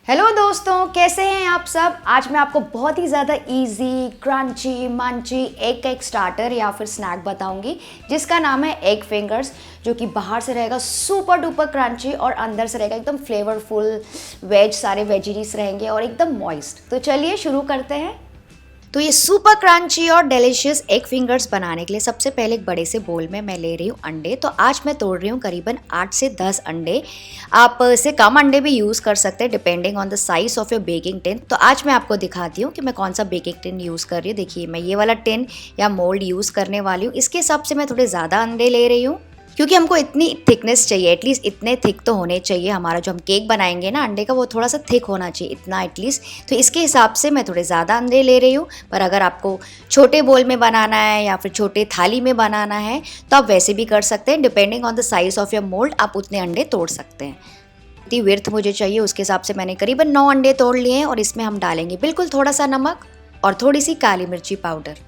Hello दोस्तों, कैसे हैं आप सब। आज मैं आपको बहुत ही ज़्यादा इजी क्रंची मंची एग का एक स्टार्टर या फिर स्नैक बताऊंगी जिसका नाम है एग फिंगर्स, जो कि बाहर से रहेगा सुपर डुपर क्रंची और अंदर से रहेगा एकदम फ्लेवरफुल। वेज सारे वेजिटीज रहेंगे और एकदम मॉइस्ट। तो चलिए शुरू करते हैं। तो ये सुपर क्रंची और डिलीशियस एग फिंगर्स बनाने के लिए सबसे पहले एक बड़े से बोल में मैं ले रही हूँ अंडे। तो आज मैं तोड़ रही हूँ करीबन 8 से 10 अंडे। आप इससे कम अंडे भी यूज़ कर सकते हैं depending on the size of your baking tin. तो आज मैं आपको दिखाती हूँ कि मैं कौन सा बेकिंग टिन यूज़ कर रही हूँ। देखिए, मैं ये वाला टिन या मोल्ड यूज़ करने वाली हूँ। इसके हिसाब से मैं थोड़े ज़्यादा अंडे ले रही हूँ क्योंकि हमको इतनी थिकनेस चाहिए। एटलीस्ट इतने थिक तो होने चाहिए। हमारा जो हम केक बनाएंगे ना अंडे का, वो थोड़ा सा थिक होना चाहिए, इतना एटलीस्ट। तो इसके हिसाब से मैं थोड़े ज़्यादा अंडे ले रही हूँ। पर अगर आपको छोटे बोल में बनाना है या फिर छोटे थाली में बनाना है तो आप वैसे भी कर सकते हैं। Depending on the size of your mould आप उतने अंडे तोड़ सकते हैं। इतनी विर्थ मुझे चाहिए उसके हिसाब से मैंने करीबन 9 अंडे तोड़ लिए हैं। और इसमें हम डालेंगे बिल्कुल थोड़ा सा नमक और थोड़ी सी काली मिर्ची पाउडर।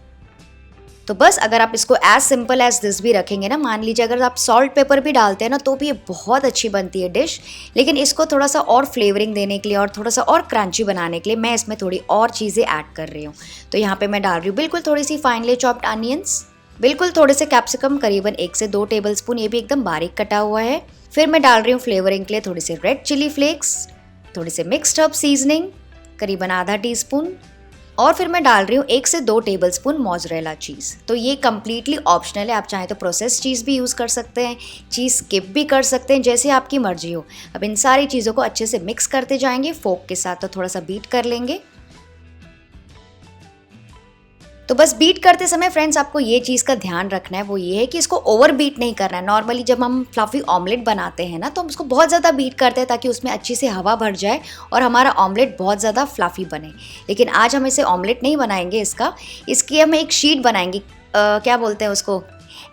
तो बस अगर आप इसको एज सिंपल एज दिस भी रखेंगे ना, मान लीजिए अगर आप सॉल्ट पेपर भी डालते हैं ना तो भी ये बहुत अच्छी बनती है डिश। लेकिन इसको थोड़ा सा और फ्लेवरिंग देने के लिए और थोड़ा सा और क्रंची बनाने के लिए मैं इसमें थोड़ी और चीज़ें ऐड कर रही हूँ। तो यहाँ पे मैं डाल रही हूँ बिल्कुल थोड़ी सी फाइनली चॉप्ड अनियंस, बिल्कुल थोड़े से कैप्सिकम करीबन 1 से 2 टेबल स्पून, ये भी एकदम बारीक कटा हुआ है। फिर मैं डाल रही हूँ फ्लेवरिंग के लिए थोड़ी सी रेड चिली फ्लेक्स, थोड़ी से मिक्स्ड हर्ब सीजनिंग करीबन आधा टीस्पून, और फिर मैं डाल रही हूँ 1 से 2 टेबलस्पून मोज़रेला चीज़। तो ये कम्प्लीटली ऑप्शनल है। आप चाहें तो प्रोसेस चीज़ भी यूज़ कर सकते हैं, चीज़ स्किप भी कर सकते हैं, जैसे आपकी मर्जी हो। अब इन सारी चीज़ों को अच्छे से मिक्स करते जाएंगे फोक के साथ। तो थोड़ा सा बीट कर लेंगे। तो बस बीट करते समय फ्रेंड्स आपको ये चीज़ का ध्यान रखना है, वो ये है कि इसको ओवर बीट नहीं करना है। नॉर्मली जब हम फ्लफी ऑमलेट बनाते हैं ना तो हम उसको बहुत ज़्यादा बीट करते हैं ताकि उसमें अच्छी से हवा भर जाए और हमारा ऑमलेट बहुत ज़्यादा फ्लफी बने। लेकिन आज हम इसे ऑमलेट नहीं बनाएंगे, इसकी हम एक शीट बनाएंगे, क्या बोलते हैं उसको,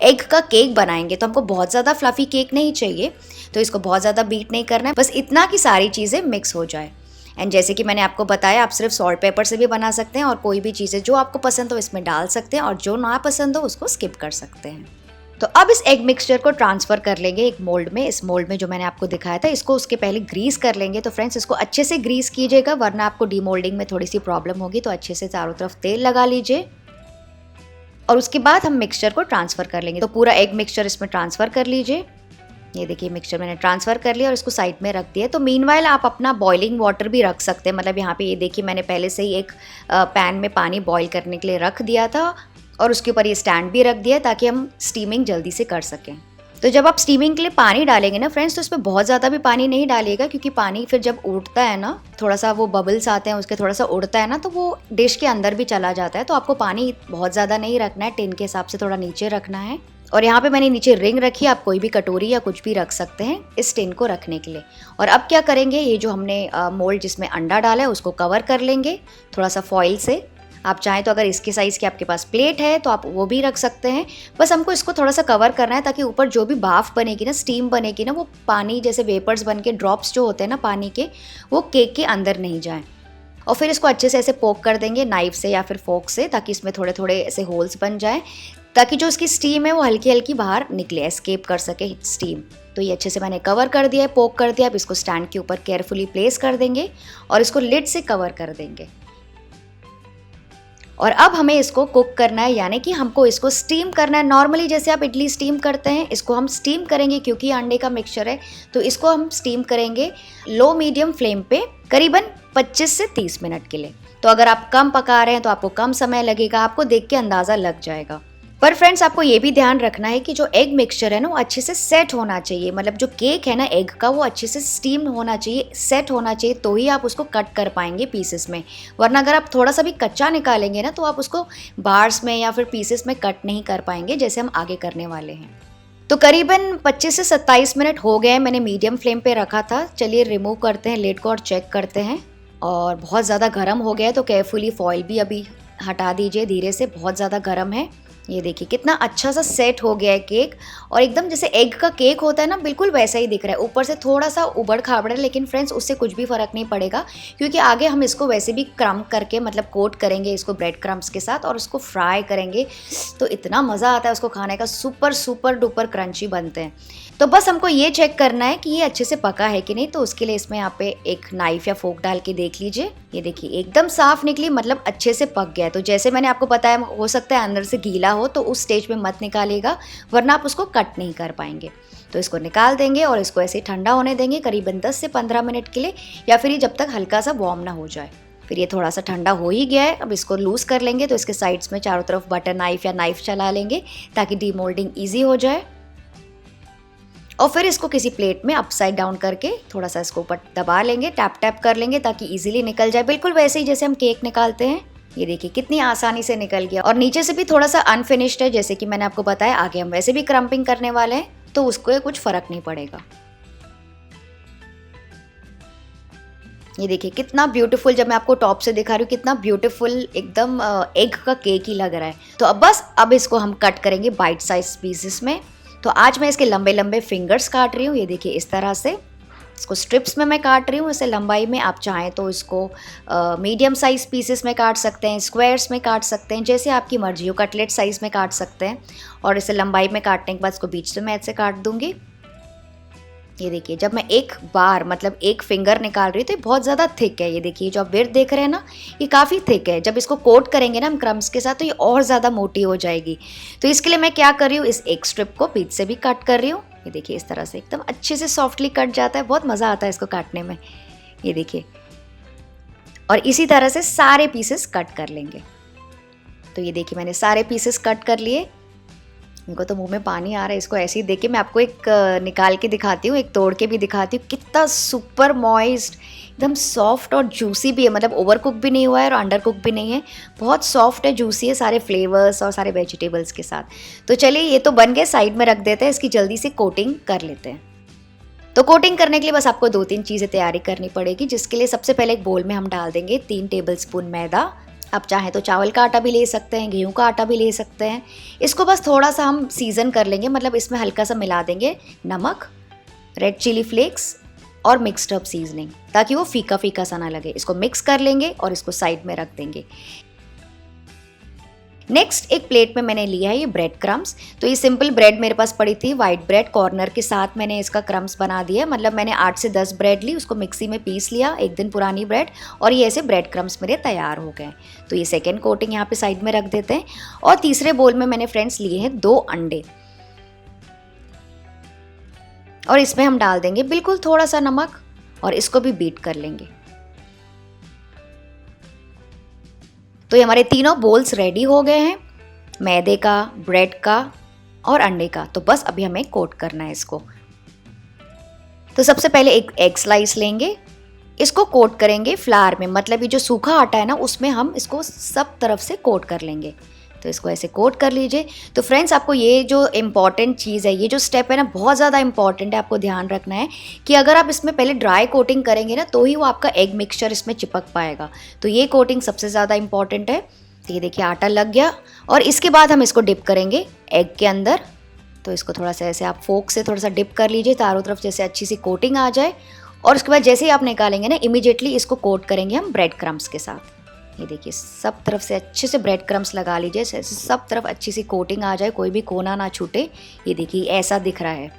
एग का केक बनाएंगे। तो हमको बहुत ज़्यादा फ्लफी केक नहीं चाहिए, तो इसको बहुत ज़्यादा बीट नहीं करना है, बस इतना कि सारी चीज़ें मिक्स हो जाए। एंड जैसे कि मैंने आपको बताया, आप सिर्फ सॉल्ट पेपर से भी बना सकते हैं और कोई भी चीज़ें जो आपको पसंद हो इसमें डाल सकते हैं और जो ना पसंद हो उसको स्किप कर सकते हैं। तो अब इस एग मिक्सचर को ट्रांसफ़र कर लेंगे एक मोल्ड में। इस मोल्ड में जो मैंने आपको दिखाया था, इसको उसके पहले ग्रीस कर लेंगे। तो फ्रेंड्स इसको अच्छे से ग्रीस कीजिएगा, वरना आपको डीमोल्डिंग में थोड़ी सी प्रॉब्लम होगी। तो अच्छे से चारों तरफ तेल लगा लीजिए और उसके बाद हम मिक्सचर को ट्रांसफ़र कर लेंगे। तो पूरा एग मिक्सचर इसमें ट्रांसफ़र कर लीजिए। ये देखिए मिक्सचर मैंने ट्रांसफ़र कर लिया और इसको साइड में रख दिया। तो मीनवाइल आप अपना बॉइलिंग वाटर भी रख सकते हैं। मतलब यहाँ पे ये देखिए मैंने पहले से ही एक पैन में पानी बॉईल करने के लिए रख दिया था और उसके ऊपर ये स्टैंड भी रख दिया ताकि हम स्टीमिंग जल्दी से कर सकें। तो जब आप स्टीमिंग के लिए पानी डालेंगे ना फ्रेंड्स, तो इसमें बहुत ज़्यादा भी पानी नहीं डालिएगा, क्योंकि पानी फिर जब उड़ता है ना, थोड़ा सा वो बबल्स आते हैं उसके, थोड़ा सा उड़ता है ना, तो वो डिश के अंदर भी चला जाता है। तो आपको पानी बहुत ज़्यादा नहीं रखना है, टिन के हिसाब से थोड़ा नीचे रखना है। और यहाँ पे मैंने नीचे रिंग रखी, आप कोई भी कटोरी या कुछ भी रख सकते हैं इस टिन को रखने के लिए। और अब क्या करेंगे, ये जो हमने मोल्ड जिसमें अंडा डाला है उसको कवर कर लेंगे थोड़ा सा फॉइल से। आप चाहें तो अगर इसके साइज़ की आपके पास प्लेट है तो आप वो भी रख सकते हैं। बस हमको इसको थोड़ा सा कवर करना है ताकि ऊपर जो भी भाप बनेगी ना, स्टीम बनेगी ना, वो पानी जैसे वेपर्स बन के ड्रॉप्स जो होते हैं ना पानी के, वो केक के अंदर नहीं जाएँ। और फिर इसको अच्छे से ऐसे पोक कर देंगे नाइफ से या फिर फोक से, ताकि इसमें थोड़े थोड़े ऐसे होल्स बन जाए, ताकि जो इसकी स्टीम है वो हल्की हल्की बाहर निकले, एस्केप कर सके स्टीम। तो ये अच्छे से मैंने कवर कर दिया है, पोक कर दिया। अब इसको स्टैंड के ऊपर केयरफुली प्लेस कर देंगे और इसको लिड से कवर कर देंगे। और अब हमें इसको कुक करना है, यानी कि हमको इसको स्टीम करना है। नॉर्मली जैसे आप इडली स्टीम करते हैं, इसको हम स्टीम करेंगे क्योंकि अंडे का मिक्सचर है। तो इसको हम स्टीम करेंगे लो मीडियम फ्लेम पे करीबन 25 से 30 मिनट के लिए। तो अगर आप कम पका रहे हैं तो आपको कम समय लगेगा, आपको देख के अंदाज़ा लग जाएगा। पर फ्रेंड्स आपको ये भी ध्यान रखना है कि जो एग मिक्सचर है ना वो अच्छे से सेट होना चाहिए। मतलब जो केक है ना एग का, वो अच्छे से स्टीम होना चाहिए, सेट होना चाहिए, तो ही आप उसको कट कर पाएंगे पीसेस में। वरना अगर आप थोड़ा सा भी कच्चा निकालेंगे ना तो आप उसको बार्स में या फिर पीसेस में कट नहीं कर पाएंगे, जैसे हम आगे करने वाले हैं। तो करीबन 25 से 27 मिनट हो गए, मैंने मीडियम फ्लेम पे रखा था। चलिए रिमूव करते हैं लिड को और चेक करते हैं। और बहुत ज़्यादा गर्म हो गया है, तो केयरफुली फॉइल भी अभी हटा दीजिए धीरे से, बहुत ज़्यादा गर्म है। ये देखिए कितना अच्छा सा सेट हो गया है केक, और एकदम जैसे एग का केक होता है ना, बिल्कुल वैसा ही दिख रहा है। ऊपर से थोड़ा सा उबड़ खाबड़ है, लेकिन फ्रेंड्स उससे कुछ भी फ़र्क नहीं पड़ेगा, क्योंकि आगे हम इसको वैसे भी क्रम करके, मतलब कोट करेंगे इसको ब्रेड क्रम्स के साथ और उसको फ्राई करेंगे। तो इतना मज़ा आता है उसको खाने का, सुपर सुपर डुपर क्रंची बनते हैं। तो बस हमको ये चेक करना है कि ये अच्छे से पका है कि नहीं। तो उसके लिए इसमें यहाँ पे एक नाइफ या फोक डाल के देख लीजिए। ये देखिए एकदम साफ निकली, मतलब अच्छे से पक गया है। तो जैसे मैंने आपको बताया, हो सकता है अंदर से गीला हो, तो उस स्टेज में मत निकालिएगा, वरना आप उसको कट नहीं कर पाएंगे। तो इसको निकाल देंगे और इसको ऐसे ठंडा होने देंगे करीबन 10 से 15 मिनट के लिए, या फिर ये जब तक हल्का सा वार्म ना हो जाए। फिर ये थोड़ा सा ठंडा हो ही गया है। अब इसको लूज़ कर लेंगे। तो इसके साइड्स में चारों तरफ बटर नाइफ या नाइफ चला लेंगे ताकि डीमोल्डिंग ईजी हो जाए। और फिर इसको किसी प्लेट में अपसाइड डाउन करके थोड़ा सा इसको ऊपर दबा लेंगे, टैप टैप कर लेंगे ताकि इजीली निकल जाए, बिल्कुल वैसे ही जैसे हम केक निकालते हैं। ये देखिए कितनी आसानी से निकल गया। और नीचे से भी थोड़ा सा अनफिनिश्ड है, जैसे कि मैंने आपको बताया, आगे हम वैसे भी क्रम्पिंग करने वाले हैं, तो उसको कुछ फर्क नहीं पड़ेगा। ये देखिए कितना ब्यूटीफुल, जब मैं आपको टॉप से दिखा रही हूँ कितना ब्यूटीफुल एकदम एग का केक ही लग रहा है। तो अब इसको हम कट करेंगे बाइट साइज पीसेस में। तो आज मैं इसके लंबे लंबे फिंगर्स काट रही हूँ। ये देखिए इस तरह से इसको स्ट्रिप्स में मैं काट रही हूँ इसे लंबाई में। आप चाहें तो इसको मीडियम साइज पीसेस में काट सकते हैं, स्क्वायर्स में काट सकते हैं, जैसे आपकी मर्जी हो। कटलेट साइज में काट सकते हैं। और इसे लंबाई में काटने के बाद इसको बीच से मैं ऐसे काट दूंगी। ये देखिए जब मैं एक बार मतलब एक फिंगर निकाल रही हूँ तो ये बहुत ज़्यादा थिक है। ये देखिए जो आप विड्थ देख रहे हैं ना, ये काफ़ी थिक है। जब इसको कोट करेंगे ना हम क्रम्स के साथ, तो ये और ज़्यादा मोटी हो जाएगी। तो इसके लिए मैं क्या कर रही हूँ, इस एक स्ट्रिप को बीच से भी कट कर रही हूँ। ये देखिए इस तरह से एकदम अच्छे से सॉफ्टली कट जाता है, बहुत मज़ा आता है इसको काटने में। ये देखिए, और इसी तरह से सारे पीसेस कट कर लेंगे। तो ये देखिए मैंने सारे पीसेस कट कर लिए। इनको तो मुंह में पानी आ रहा है इसको ऐसे ही देख के। मैं आपको एक निकाल के दिखाती हूँ, एक तोड़ के भी दिखाती हूँ। कितना सुपर मॉइस्ट, एकदम सॉफ्ट और जूसी भी है, मतलब ओवर कुक भी नहीं हुआ है और अंडर कुक भी नहीं है। बहुत सॉफ्ट है, जूसी है, सारे फ्लेवर्स और सारे वेजिटेबल्स के साथ। तो चलिए ये तो बन गए, साइड में रख देते हैं। इसकी जल्दी से कोटिंग कर लेते हैं। तो कोटिंग करने के लिए बस आपको 2-3 चीज़ें तैयारी करनी पड़ेगी, जिसके लिए सबसे पहले एक बोल में हम डाल देंगे 3 टेबलस्पून मैदा। आप चाहें तो चावल का आटा भी ले सकते हैं, गेहूं का आटा भी ले सकते हैं। इसको बस थोड़ा सा हम सीजन कर लेंगे, मतलब इसमें हल्का सा मिला देंगे नमक, रेड चिली फ्लेक्स और मिक्स्ड अप सीजनिंग, ताकि वो फीका फीका सा ना लगे। इसको मिक्स कर लेंगे और इसको साइड में रख देंगे। नेक्स्ट एक प्लेट में मैंने लिया है ये ब्रेड क्रम्स। तो ये सिंपल ब्रेड मेरे पास पड़ी थी, वाइट ब्रेड कॉर्नर के साथ मैंने इसका क्रम्स बना दिया। मतलब मैंने 8 से 10 ब्रेड ली, उसको मिक्सी में पीस लिया, एक दिन पुरानी ब्रेड, और ये ऐसे ब्रेड क्रम्स मेरे तैयार हो गए। तो ये सेकेंड कोटिंग यहाँ पे साइड में रख देते हैं। और तीसरे बोल में मैंने फ्रेंड्स लिए हैं 2 अंडे, और इसमें हम डाल देंगे बिल्कुल थोड़ा सा नमक और इसको भी बीट कर लेंगे। तो ये हमारे तीनों बोल्स रेडी हो गए हैं, मैदे का, ब्रेड का और अंडे का। तो बस अभी हमें कोट करना है इसको। तो सबसे पहले एक एग स्लाइस लेंगे, इसको कोट करेंगे फ्लावर में, मतलब ये जो सूखा आटा है ना उसमें हम इसको सब तरफ से कोट कर लेंगे। तो इसको ऐसे कोट कर लीजिए। तो फ्रेंड्स आपको ये जो इम्पॉर्टेंट चीज़ है, ये जो स्टेप है ना, बहुत ज़्यादा इंपॉर्टेंट है। आपको ध्यान रखना है कि अगर आप इसमें पहले ड्राई कोटिंग करेंगे ना, तो ही वो आपका एग मिक्सचर इसमें चिपक पाएगा। तो ये कोटिंग सबसे ज़्यादा इंपॉर्टेंट है। तो ये देखिए आटा लग गया, और इसके बाद हम इसको डिप करेंगे एग के अंदर। तो इसको थोड़ा सा ऐसे आप फोक से थोड़ा सा डिप कर लीजिए चारों तरफ, जैसे अच्छी सी कोटिंग आ जाए। और उसके बाद जैसे ही आप निकालेंगे ना, इमीडिएटली इसको कोट करेंगे हम ब्रेड क्रम्स के साथ। ये देखिए सब तरफ से अच्छे से ब्रेड क्रम्स लगा लीजिए, ऐसे सब तरफ अच्छी सी कोटिंग आ जाए, कोई भी कोना ना छूटे। ये देखिए ऐसा दिख रहा है।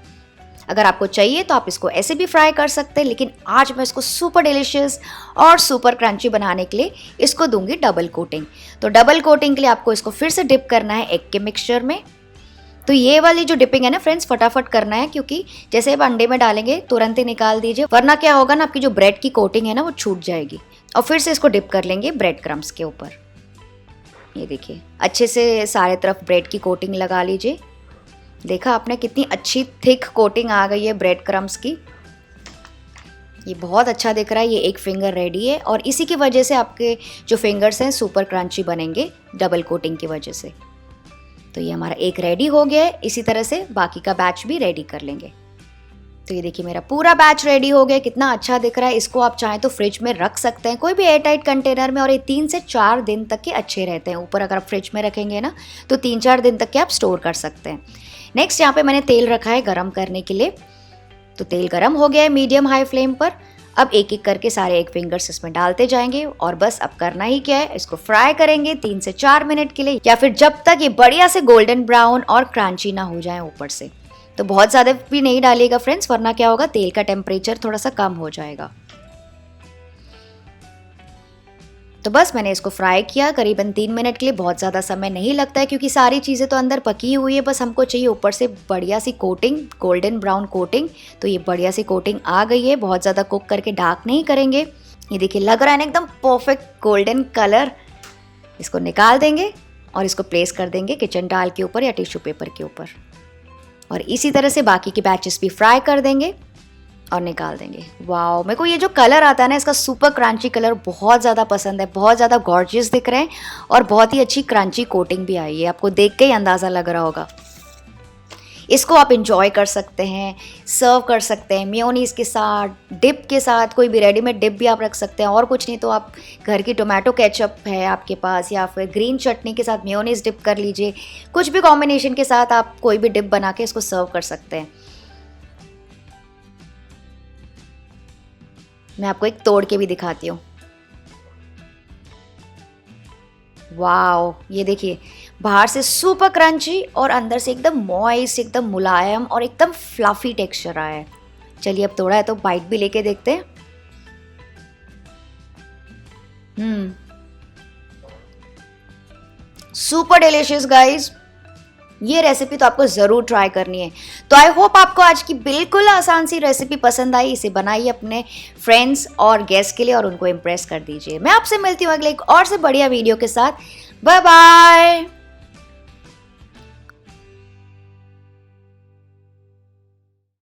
अगर आपको चाहिए तो आप इसको ऐसे भी फ्राई कर सकते हैं, लेकिन आज मैं इसको सुपर डिलीशियस और सुपर क्रंची बनाने के लिए इसको दूंगी डबल कोटिंग। तो डबल कोटिंग के लिए आपको इसको फिर से डिप करना है एग के मिक्सचर में। तो ये वाली जो डिपिंग है ना फ्रेंड्स, फटाफट करना है, क्योंकि जैसे आप अंडे में डालेंगे तुरंत ही निकाल दीजिए, वरना क्या होगा ना, आपकी जो ब्रेड की कोटिंग है ना वो छूट जाएगी। और फिर से इसको डिप कर लेंगे ब्रेड क्रम्स के ऊपर। ये देखिए अच्छे से सारे तरफ ब्रेड की कोटिंग लगा लीजिए। देखा आपने कितनी अच्छी थिक कोटिंग आ गई है ब्रेड क्रम्स की। ये बहुत अच्छा दिख रहा है। ये एक फिंगर रेडी है, और इसी की वजह से आपके जो फिंगर्स हैं सुपर क्रंची बनेंगे डबल कोटिंग की वजह से। तो ये हमारा एक रेडी हो गया है। इसी तरह से बाकी का बैच भी रेडी कर लेंगे। तो ये देखिए मेरा पूरा बैच रेडी हो गया, कितना अच्छा दिख रहा है। इसको आप चाहें तो फ्रिज में रख सकते हैं, कोई भी एयर टाइट कंटेनर में, और ये 3 से 4 दिन तक के अच्छे रहते हैं। ऊपर अगर आप फ्रिज में रखेंगे ना, तो 3-4 दिन तक के आप स्टोर कर सकते हैं। नेक्स्ट यहाँ पे मैंने तेल रखा है गरम करने के लिए। तो तेल गरम हो गया है मीडियम हाई फ्लेम पर। अब एक एक करके सारे एग फिंगर्स इसमें डालते जाएंगे, और बस अब करना ही क्या है, इसको फ्राई करेंगे 3 से 4 मिनट के लिए, या फिर जब तक ये बढ़िया से गोल्डन ब्राउन और क्रंची ना हो जाए ऊपर से। तो बहुत ज़्यादा भी नहीं डालिएगा फ्रेंड्स, वरना क्या होगा, तेल का टेम्परेचर थोड़ा सा कम हो जाएगा। तो बस मैंने इसको फ्राई किया करीबन 3 मिनट के लिए। बहुत ज़्यादा समय नहीं लगता है क्योंकि सारी चीज़ें तो अंदर पकी हुई है, बस हमको चाहिए ऊपर से बढ़िया सी कोटिंग, गोल्डन ब्राउन कोटिंग। तो ये बढ़िया सी कोटिंग आ गई है, बहुत ज़्यादा कुक करके डार्क नहीं करेंगे। ये देखिए लग रहा है ना एकदम परफेक्ट गोल्डन कलर। इसको निकाल देंगे और इसको प्लेस कर देंगे किचन टाल के ऊपर या टिश्यू पेपर के ऊपर, और इसी तरह से बाकी के बैचेस भी फ्राई कर देंगे और निकाल देंगे। वाओ, मेरे को ये जो कलर आता है ना, इसका सुपर क्रंची कलर बहुत ज़्यादा पसंद है। बहुत ज़्यादा गॉर्जियस दिख रहे हैं और बहुत ही अच्छी क्रंची कोटिंग भी आई है, आपको देख के ही अंदाज़ा लग रहा होगा। इसको आप इंजॉय कर सकते हैं, सर्व कर सकते हैं मेयोनीज़ के साथ, डिप के साथ। कोई भी रेडीमेड डिप भी आप रख सकते हैं, और कुछ नहीं तो आप घर की टोमेटो केचप है आपके पास, या फिर ग्रीन चटनी के साथ मेयोनीज़ डिप कर लीजिए। कुछ भी कॉम्बिनेशन के साथ आप कोई भी डिप बना के इसको सर्व कर सकते हैं। मैं आपको एक तोड़ के भी दिखाती हूँ। वाओ, ये देखिए बाहर से सुपर क्रंची और अंदर से एकदम मॉइस्ट, एकदम मुलायम और एकदम फ्लफी टेक्सचर आया है। चलिए अब तोड़ा है तो बाइट भी लेके देखते हैं। सुपर डिलीशियस गाइस, ये रेसिपी तो आपको ज़रूर ट्राई करनी है। तो आई होप आपको आज की बिल्कुल आसान सी रेसिपी पसंद आई। इसे बनाइए अपने फ्रेंड्स और गेस्ट के लिए और उनको इम्प्रेस कर दीजिए। मैं आपसे मिलती हूँ अगले एक और से बढ़िया वीडियो के साथ। Bye bye.